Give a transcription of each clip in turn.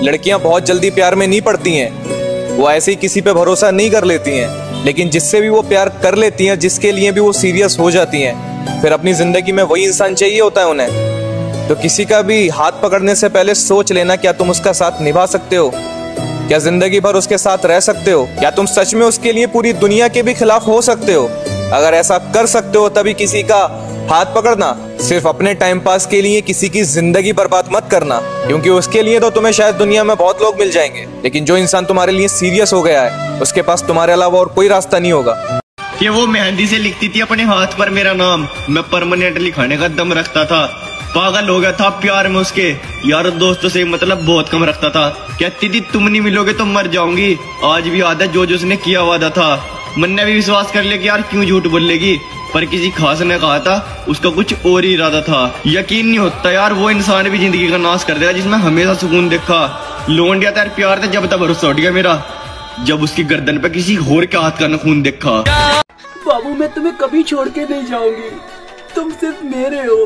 लड़कियां बहुत जल्दी प्यार में नहीं पड़ती हैं, वो ऐसे ही किसी पे भरोसा नहीं कर लेती हैं, लेकिन जिससे भी वो प्यार कर लेती हैं, जिसके लिए भी वो सीरियस हो जाती हैं, फिर अपनी जिंदगी में वही इंसान चाहिए होता है उन्हें। तो किसी का भी हाथ पकड़ने से पहले सोच लेना, क्या तुम उसका साथ निभा सकते हो? क्या जिंदगी भर उसके साथ रह सकते हो? क्या तुम सच में उसके लिए पूरी दुनिया के भी खिलाफ हो सकते हो? अगर ऐसा कर सकते हो तभी किसी का हाथ पकड़ना। सिर्फ अपने टाइम पास के लिए किसी की जिंदगी बर्बाद मत करना, क्योंकि उसके लिए तो तुम्हें शायद दुनिया में बहुत लोग मिल जाएंगे, लेकिन जो इंसान तुम्हारे लिए सीरियस हो गया है उसके पास तुम्हारे अलावा और कोई रास्ता नहीं होगा। ये वो मेहंदी से लिखती थी अपने हाथ पर मेरा नाम, मैं परमानेंट लिखाने का दम रखता था। पागल हो गया था प्यार में उसके, यार दोस्तों से मतलब बहुत कम रखता था। कहती थी तुम नहीं मिलोगे तो मर जाऊंगी। आज भी याद है जो उसने किया वादा था। मन ने भी विश्वास कर लिया कि यार क्यों झूठ बोलेगी, पर किसी खास ने कहा था उसका कुछ और ही इरादा था। यकीन नहीं होता यार, वो इंसान भी जिंदगी का नाश कर देगा जिसमें हमेशा सुकून देखा। लोन दिया था प्यार से, जब तक भरोसा उठ गया मेरा, जब उसकी गर्दन पे किसी और के हाथ का नखून देखा। बाबू मैं तुम्हें कभी छोड़ के नहीं जाऊंगी, तुम सिर्फ मेरे हो।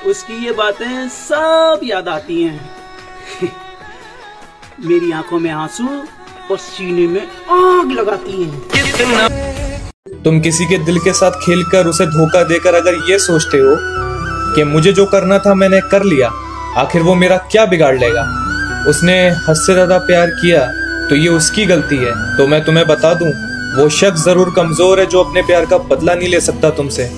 उसकी ये बातें सब याद आती हैं। मेरी आंखों में आंसू और सीने में आग लगाती हैं। तुम किसी के दिल के साथ खेलकर उसे धोखा देकर अगर ये सोचते हो कि मुझे जो करना था मैंने कर लिया, आखिर वो मेरा क्या बिगाड़ लेगा, उसने हद से ज्यादा प्यार किया तो ये उसकी गलती है। तो मैं तुम्हें बता दूं, वो शख्स जरूर कमजोर है जो अपने प्यार का बदला नहीं ले सकता तुमसे,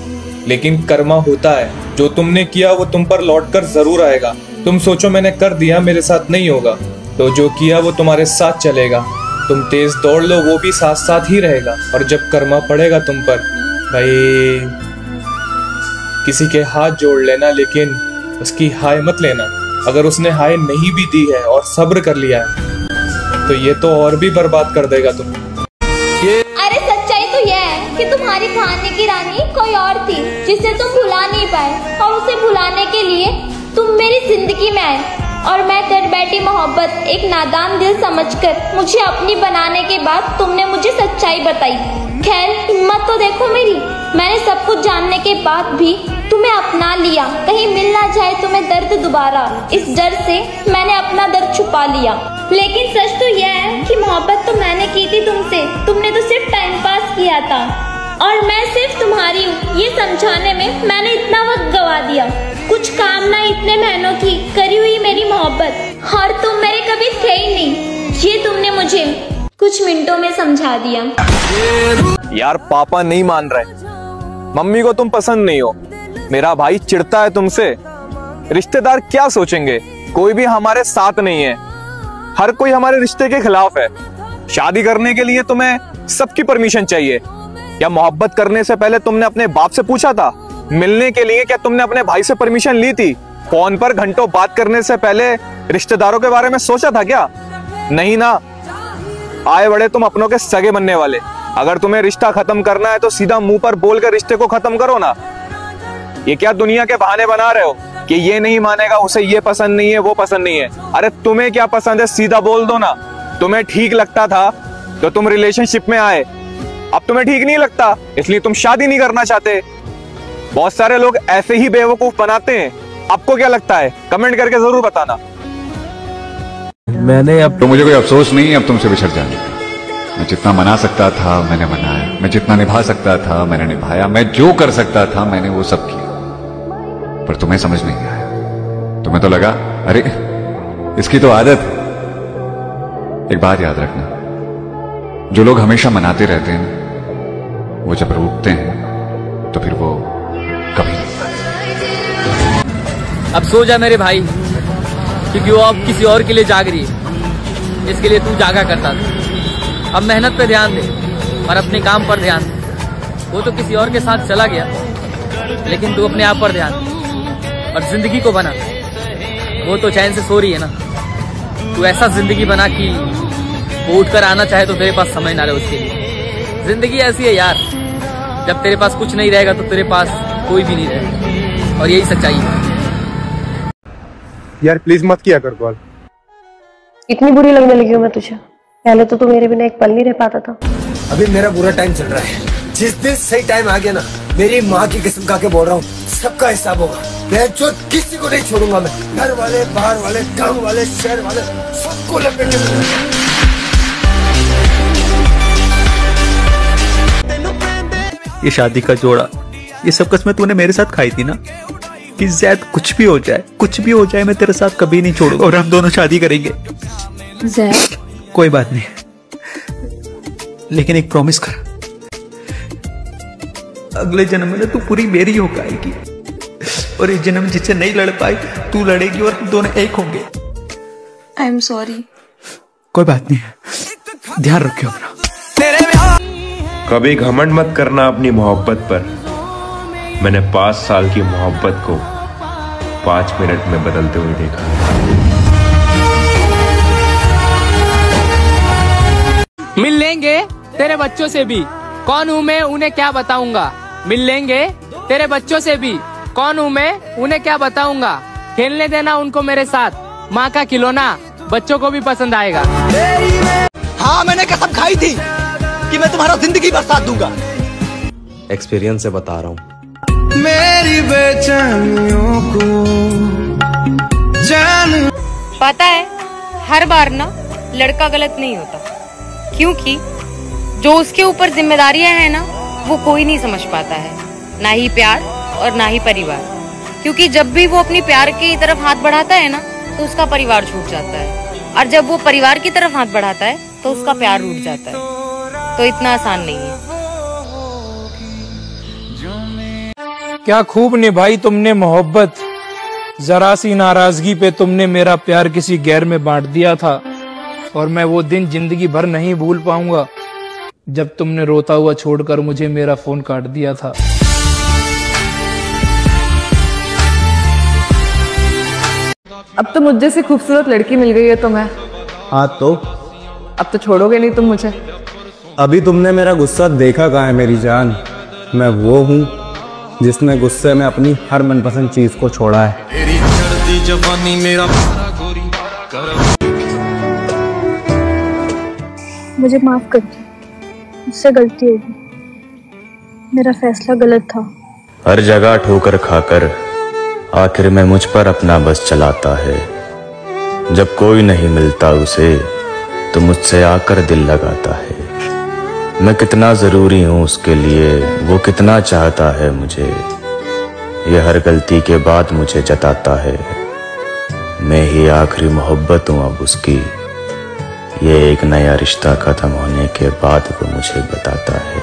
लेकिन कर्मा होता है, जो तुमने किया वो तुम पर लौट कर जरूर आएगा। तुम सोचो मैंने कर दिया मेरे साथ नहीं होगा, तो जो किया वो तुम्हारे साथ चलेगा। तुम तेज दौड़ लो वो भी साथ साथ ही रहेगा, और जब कर्मा पड़ेगा तुम पर, भाई किसी के हाथ जोड़ लेना, लेकिन उसकी हाय मत लेना। अगर उसने हाय नहीं भी दी है और सब्र कर लिया है तो ये तो और भी बर्बाद कर देगा तुम्हें। अरे सच्चाई तो यह है कि तुम्हारी कहानी की रानी कोई और थी जिसे तुम भुला नहीं पाए, और उसे भुलाने के लिए तुम मेरी जिंदगी में आए, और मैं कर बैठी मोहब्बत एक नादान दिल समझकर मुझे अपनी बनाने के बाद तुमने मुझे सच्चाई बताई। खैर हिम्मत तो देखो मेरी, मैंने सब कुछ जानने के बाद भी तुम्हें अपना लिया, कहीं मिल ना जाए तुम्हें दर्द दोबारा, इस डर से मैंने अपना दर्द छुपा लिया। लेकिन सच तो यह है कि मोहब्बत तो मैंने की थी तुमसे, तुमने तो सिर्फ टाइम पास किया था, और मैं सिर्फ तुम्हारी हूँ ये समझाने में मैंने इतना वक्त गवा दिया। कुछ काम ना इतने महीनों की करी हुई मेरी मोहब्बत, और तुम मेरे कभी थे ही नहीं, ये तुमने मुझे कुछ मिनटों में समझा दिया। यार पापा नहीं मान रहे, मम्मी को तुम पसंद नहीं हो, मेरा भाई चिढ़ता है तुमसे, रिश्तेदार क्या सोचेंगे, कोई भी हमारे साथ नहीं है, हर कोई हमारे रिश्ते के खिलाफ है। शादी करने के लिए तुम्हें सबकी परमिशन चाहिए। क्या मोहब्बत करने से पहले तुमने अपने बाप से पूछा था? मिलने के लिए क्या तुमने अपने भाई से परमिशन ली थी? फोन पर घंटों बात करने से पहले रिश्तेदारों के बारे में सोचा था क्या? नहीं ना। आए बड़े तुम अपनों के सगे बनने वाले। अगर तुम्हें रिश्ता खत्म करना है तो सीधा मुंह पर बोलकर रिश्ते को खत्म करो ना। ये क्या दुनिया के बहाने बना रहे हो कि ये नहीं मानेगा, उसे ये पसंद नहीं है, वो पसंद नहीं है। अरे तुम्हें क्या पसंद है सीधा बोल दो ना। तुम्हें ठीक लगता था तो तुम रिलेशनशिप में आए, अब तुम्हें ठीक नहीं लगता इसलिए तुम शादी नहीं करना चाहते। बहुत सारे लोग ऐसे ही बेवकूफ बनाते हैं। आपको क्या लगता है? कमेंट करके जरूर बताना। मैंने अब तो मुझे कोई अफसोस नहीं है अब तुमसे बिछड़ जाने का। मैं जितना मना सकता था मैंने मनाया, मैं जितना निभा सकता था मैंने निभाया, मैं जो कर सकता था मैंने वो सब किया, पर तुम्हें समझ नहीं आया। तुम्हें तो लगा अरे इसकी तो आदत है। एक बात याद रखना, जो लोग हमेशा मनाते रहते हैं ना, वो जब रूठते हैं तो फिर वो कभी नहीं। अब सो जा मेरे भाई, क्योंकि वो अब किसी और के लिए जाग रही है, इसके लिए तू जागा करता था। अब मेहनत पे ध्यान दे और अपने काम पर ध्यान दे। वो तो किसी और के साथ चला गया, लेकिन तू अपने आप पर ध्यान दे और जिंदगी को बना। वो तो चैन से सो रही है ना, तू ऐसा जिंदगी बना कि वो उठकर आना चाहे तो तेरे पास समय ना रहे उसके लिए। जिंदगी ऐसी है यार, जब तेरे पास कुछ नहीं रहेगा तो तेरे पास कोई भी नहीं रहेगा, और यही सच्चाई है। यार प्लीज मत किया कर कॉल। इतनी बुरी लगने लगी हूँ मैं तुझे? पहले तो तू मेरे बिना एक पल नहीं रह पाता था। अभी मेरा बुरा टाइम चल रहा है, जिस दिन सही टाइम आ गया ना, मेरी माँ की कसम खा के बोल रहा हूँ, सबका हिसाब होगा। जो किसी को नहीं छोड़ूंगा मैं, घर वाले, बाहर वाले, गांव वाले, शहर वाले, सबको लपेटे में। ये शादी का जोड़ा, ये सब कसमें तूने मेरे साथ खाई थी ना कि जैद कुछ भी हो जाए मैं तेरे साथ कभी नहीं छोड़ूंगा और हम दोनों शादी करेंगे। जैद कोई बात नहीं, लेकिन एक प्रॉमिस कर, अगले जन्म में तू पूरी मेरी हो पाएगी और इस जन्म जिससे नहीं लड़ पाई तू लड़ेगी और हम दोनों एक होंगे। I am sorry. कोई बात नहीं, ध्यान रखियो अपना। कभी घमंड मत करना अपनी मोहब्बत पर। मैंने 5 साल की मोहब्बत को 5 मिनट में बदलते हुए देखा। मिल लेंगे तेरे बच्चों से भी, कौन हूँ मैं उन्हें क्या बताऊंगा। मिल लेंगे तेरे बच्चों से भी, कौन हूँ मैं उन्हें क्या बताऊंगा। खेलने देना उनको मेरे साथ, माँ का खिलौना बच्चों को भी पसंद आएगा। हाँ, मैंने कसम खाई थी कि मैं तुम्हारा जिंदगी भर साथ दूंगा। एक्सपीरियंस से बता रहा हूँ। मेरी बेचैनियों को जान। पता है हर बार ना लड़का गलत नहीं होता, क्योंकि जो उसके ऊपर जिम्मेदारियां हैं ना वो कोई नहीं समझ पाता है, ना ही प्यार और ना ही परिवार। क्योंकि जब भी वो अपनी प्यार की तरफ हाथ बढ़ाता है ना तो उसका परिवार छूट जाता है, और जब वो परिवार की तरफ हाथ बढ़ाता है तो उसका प्यार रूठ जाता है। तो इतना आसान नहीं है। क्या खूब निभाई तुमने मोहब्बत, जरा सी नाराजगी पे तुमने मेरा प्यार किसी गैर में बांट दिया था, और मैं वो दिन जिंदगी भर नहीं भूल पाऊंगा जब तुमने रोता हुआ छोड़कर मुझे मेरा फोन काट दिया था। अब तो मुझे से खूबसूरत लड़की मिल गई है तुम्हें। हाँ तो अब तो छोड़ोगे नहीं तुम मुझे। अभी तुमने मेरा गुस्सा देखा कहाँ है मेरी जान। मैं वो हूँ जिसने गुस्से में अपनी हर मनपसंद चीज को छोड़ा है। मुझे माफ कर दो, मुझसे गलती होगी, मेरा फैसला गलत था। हर जगह ठोकर खाकर आखिर में मुझ पर अपना बस चलाता है। जब कोई नहीं मिलता उसे तो मुझसे आकर दिल लगाता है। मैं कितना जरूरी हूँ उसके लिए, वो कितना चाहता है मुझे, ये हर गलती के बाद मुझे जताता है। मैं ही आखिरी मोहब्बत हूँ अब उसकी, ये एक नया रिश्ता खत्म होने के बाद वो मुझे बताता है।